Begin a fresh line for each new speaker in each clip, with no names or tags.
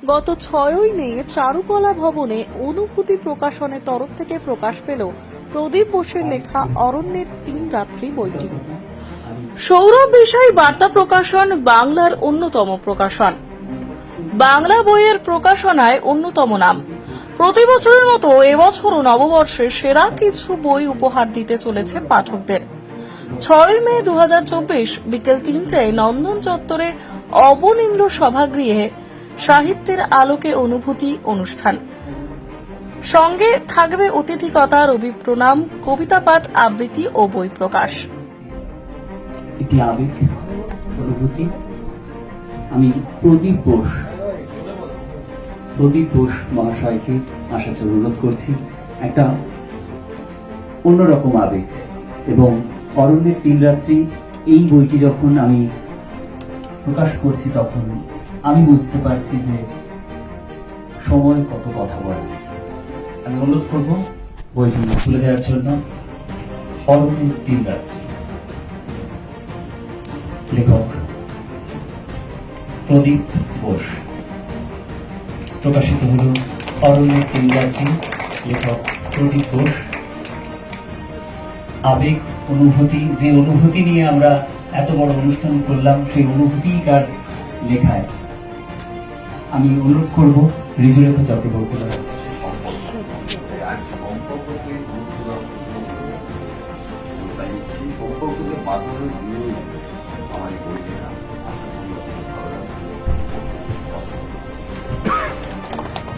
গত 6ই মে চারুকলা ভবনে অনুভূতি প্রকাশনের তরফ থেকে প্রকাশ পেল প্রদীপ বোসের লেখা অরণ্যের 3 রাত্রি বইটি। সৌরভ বিষয় বার্তা প্রকাশন বাংলার অন্যতম প্রকাশন, বাংলা বইয়ের প্রকাশনায় অন্যতম নাম। প্রতি বছরের মতো এবছরও নববর্ষে সেরা কিছু বই উপহার দিতে চলেছে পাঠকদের। 6 মে 2024 বিকেল 3টায় নন্দন চত্বরে অবনীন্দ্র সভাগৃহে সাহিত্যের আলোকে অনুভূতি অনুষ্ঠান। সঙ্গে থাকবে অতিথিকতা, রবি প্রণাম, কবিতা পাঠ, আবৃত্তি ও বই প্রকাশ।
এটি আবেগ অনুভূতি। আমি প্রদীপ বোস মহাশয়কে আসার জন্য অনুরোধ করছি। একটা অন্যরকম আবেগ এবং অরণ্যের 3 রাত্রি এই বইটি যখন আমি প্রকাশ করছি তখন আমি বুঝতে পারছি যে সময় কত কথা বলে। আমি অনুরোধ করব বইটি তুলে দেওয়ার জন্য। অরণ্যের 3 রাত্রি, লেখক প্রদীপ বোস, প্রকাশিত হল অরণ্যের 3 রাত্রি, লেখক প্রদীপ বোস। আবেগ অনুভূতি, যে অনুভূতি নিয়ে আমরা এত বড় অনুষ্ঠান করলাম, সেই অনুভূতিকার লেখায় আমি অনুরোধ করব ঋজুরেখা চক্রবর্তী।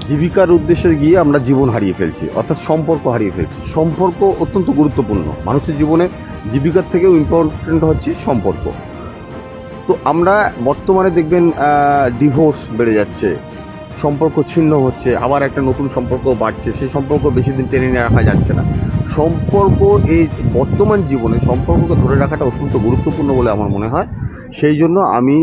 জীবিকার উদ্দেশ্যে গিয়ে আমরা জীবন হারিয়ে ফেলছি, অর্থাৎ সম্পর্ক হারিয়ে ফেলছি। সম্পর্ক অত্যন্ত গুরুত্বপূর্ণ। মানুষের জীবনে জীবিকার থেকেও ইম্পর্টেন্ট হচ্ছে সম্পর্ক। তো আমরা বর্তমানে দেখবেন ডিভোর্স বেড়ে যাচ্ছে, সম্পর্ক ছিন্ন হচ্ছে, আবার একটা নতুন সম্পর্ক বাড়ছে, সেই সম্পর্ক বেশি দিন টেনে রাখা যাচ্ছে না। সম্পর্ক এই বর্তমান জীবনে সম্পর্ককে ধরে রাখাটা অত্যন্ত গুরুত্বপূর্ণ বলে আমার মনে হয়। সেই জন্য আমি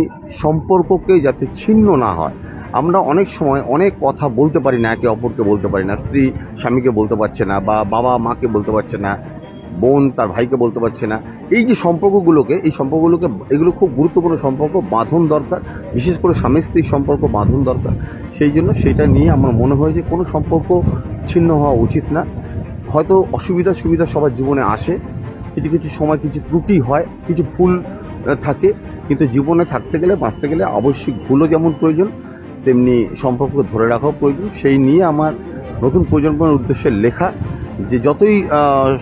সম্পর্ককে যাতে ছিন্ন না হয়। আমরা অনেক সময় অনেক কথা বলতে পারি না, একে অপরকে বলতে পারি না। স্ত্রী স্বামীকে বলতে পারছে না, বা বাবা মাকে বলতে পারছে না, বোন তার ভাইকে বলতে পারছে না। এই যে সম্পর্কগুলোকে, এগুলো খুব গুরুত্বপূর্ণ সম্পর্ক, বাঁধন দরকার, বিশেষ করে স্বামী স্ত্রীর সম্পর্ক বাঁধন দরকার। সেই জন্য সেটা নিয়ে আমার মনে হয় যে কোনো সম্পর্ক ছিন্ন হওয়া উচিত না। হয়তো সুবিধা সবার জীবনে আসে, কিছু সময় কিছু ত্রুটি হয়, কিছু ভুল থাকে, কিন্তু জীবনে থাকতে গেলে, বাঁচতে গেলে আবশ্যিক ভুলও যেমন প্রয়োজন, তেমনি সম্পর্ক ধরে রাখাও প্রয়োজন। সেই নিয়ে আমার নতুন প্রজন্মের উদ্দেশ্যে লেখা, যে যতই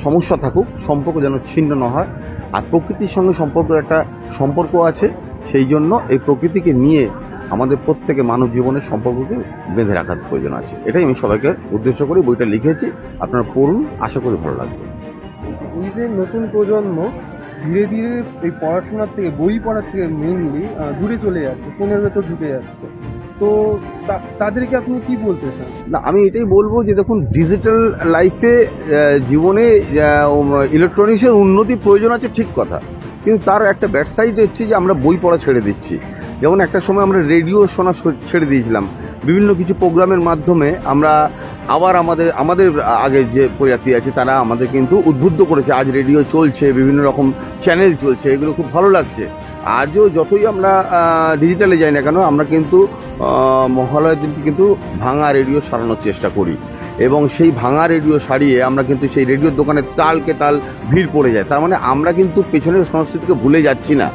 সমস্যা থাকুক সম্পর্ক যেন ছিন্ন না হয়। আর প্রকৃতির সঙ্গে সম্পর্কের একটা সম্পর্ক আছে, সেই জন্য এই প্রকৃতিকে নিয়ে আমাদের প্রত্যেকে মানব জীবনের সম্পর্ককে বেঁধে রাখার প্রয়োজন আছে। এটাই আমি সবাইকে উদ্দেশ্য করে বইটা লিখেছি। আপনারা পড়ুন, আশা করি ভালো লাগবে।
এই যে নতুন প্রজন্ম ধীরে ধীরে এই পড়াশোনার থেকে, বই পড়ার থেকে মেইনলি দূরে চলে যাচ্ছে, ফোনের ভেতর ঢুকে যাচ্ছে, তো তাদেরকে আপনি কি বলতে চান?
না, আমি এটাই বলবো যে দেখুন, ডিজিটাল লাইফে জীবনে ইলেকট্রনিক্সের উন্নতি প্রয়োজন আছে, ঠিক কথা, কিন্তু তার একটা ব্যাড সাইড হচ্ছে যে আমরা বই পড়া ছেড়ে দিচ্ছি। যেমন একটা সময় আমরা রেডিও শোনা ছেড়ে দিয়েছিলাম, বিভিন্ন কিছু প্রোগ্রামের মাধ্যমে আমরা আবার আমাদের আগে যে প্রজাতি আছে তারা আমাদের কিন্তু উদ্বুদ্ধ করেছে। আজ রেডিও চলছে, বিভিন্ন রকম চ্যানেল চলছে, এগুলো খুব ভালো লাগছে। আজও যতই আমরা ডিজিটালে যাই না কেন, আমরা কিন্তু মহালয়ের দিনটি কিন্তু ভাঙা রেডিও সারানোর চেষ্টা করি, এবং সেই ভাঙা রেডিও সারিয়ে আমরা কিন্তু সেই রেডিওর দোকানে তালকে তাল ভিড় পড়ে যায়। তার মানে আমরা কিন্তু পেছনের সংস্কৃতিকে ভুলে যাচ্ছি না,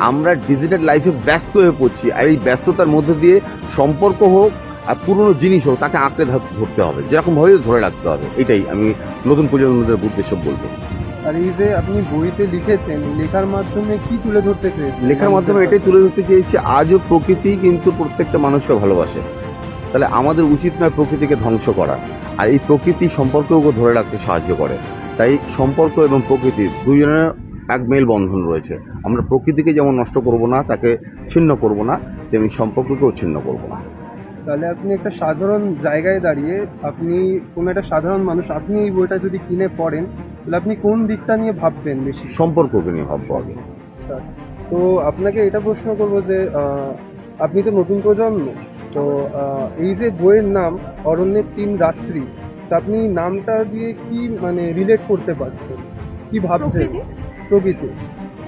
আমরা ডিজিটাল লাইফে ব্যস্ত হয়ে পড়ছি। আর এই ব্যস্ততার মধ্যে দিয়ে সম্পর্ক হোক আর পুরনো জিনিস হোক, তাকে আঁকড়ে ধরতে হবে, যেরকমভাবে ধরে রাখতে হবে। এটাই আমি নতুন প্রজন্মদের উদ্দেশ্য বলবো।
আর এই যে আপনি বইতে লিখেছেন, লেখার মাধ্যমে কি তুলে ধরতে চেয়েছেন?
লেখার মাধ্যমে এটাই তুলে ধরতে চেয়েছি, আজও প্রকৃতি কিন্তু প্রত্যেকটা মানুষকে ভালোবাসে। তাহলে আমাদের উচিত নয় প্রকৃতিকে ধ্বংস করা, আর এই প্রকৃতি সম্পর্ককে ধরে রাখতে সাহায্য করে। তাই সম্পর্ক এবং প্রকৃতি দুজনের এক মেলবন্ধন রয়েছে। আমরা প্রকৃতিকে যেমন নষ্ট করব না, তাকে ছিন্ন করব না, তেমনি সম্পর্ককেও ছিন্ন করব না।
তাহলে আপনি একটা সাধারণ জায়গায় দাঁড়িয়ে, আপনি কোনো একটা সাধারণ মানুষ, আপনি এই বইটা যদি কিনে পড়েন, তাহলে আপনি কোন দিকটা নিয়ে ভাববেন বেশি?
সম্পর্ককে নিয়ে ভাববো আগে।
তো আপনাকে এটা প্রশ্ন করবো যে আপনি তো নতুন প্রজন্ম, তো এই যে বইয়ের নাম অরণ্যের 3 রাত্রি, তা আপনি নামটা দিয়ে কি মানে রিলেট করতে পারছেন, কি ভাবছেন? প্রকৃতি।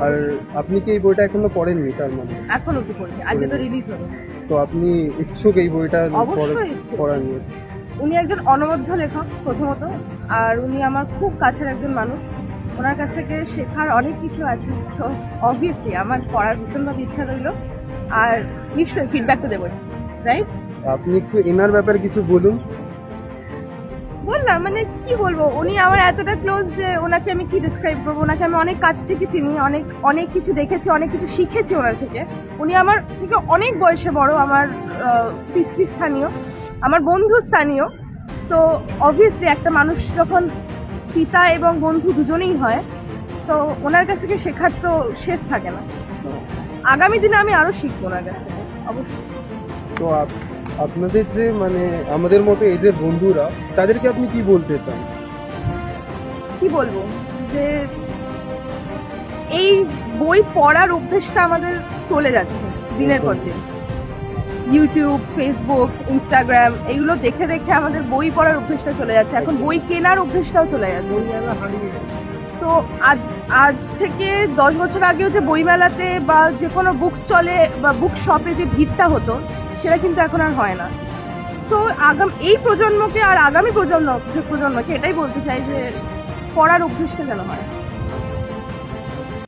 আর আপনি কি এই বইটা এখনো পড়েননি? তার মানে
এখনো কি পড়েনি, আজকে তো রিলিজ হলো।
তো আপনি ইচ্ছুক এই বইটা
অবশ্যই ইচ্ছুক।
পড়া নিয়ে?
উনি একজন অনবদ্য লেখক প্রথমত, আর উনি আমার খুব কাছের একজন মানুষ। ওনার কাছ থেকে শেখার অনেক কিছু আছে, তো অবভিয়াসলি আমার পড়ার ভীষণভাবে ইচ্ছা রইল, আর নিশ্চয়ই ফিডব্যাক তো দেবই, রাইট?
আপনি একটু এনার ব্যাপারে কিছু বলুন।
বললাম মানে কি বলবো, উনি আমার এতটা ক্লোজ যে ওনাকে আমি কি ডিসক্রাইব করবো। ওনাকে আমি অনেক কাছ থেকে চিনি, অনেক অনেক কিছু দেখেছি, অনেক কিছু শিখেছি ওনার থেকে। উনি আমার থেকে অনেক বয়সে বড়, আমার পিতৃস্থানীয়, আমার বন্ধু স্থানীয়। তো অবভিয়াসলি একটা মানুষ যখন পিতা এবং বন্ধু দুজনেই হয়, তো ওনার কাছ থেকে শেখার তো শেষ থাকে না। তো আগামী দিনে আমি আরো শিখবো ওনার কাছ থেকে অবশ্যই।
তো আপনাদের যে মানে আমাদের মতো এই যে বন্ধুরা, তাদেরকে আপনি কি বলতে চান?
কি বলবো যে এই বই পড়ার অভ্যেসটা আমাদের চলে যাচ্ছে দিনের পর দিন। ইউটিউব, ফেসবুক, ইনস্টাগ্রাম এগুলো দেখে দেখে আমাদের বই পড়ার অভ্যেসটা চলে যাচ্ছে। এখন বই কেনার অভ্যেসটাও চলে যাচ্ছে। তো আজ থেকে 10 বছর আগেও যে বইমেলাতে বা যে কোনো বুক স্টলে বা বুক শপে যে ভিড়টা হতো, সেটা কিন্তু এখন আর হয় না। তো এই প্রজন্মকে আর আগামী প্রজন্মকে এটাই বলতে চাই যে পড়ার অভ্যেসটা যেন হয়।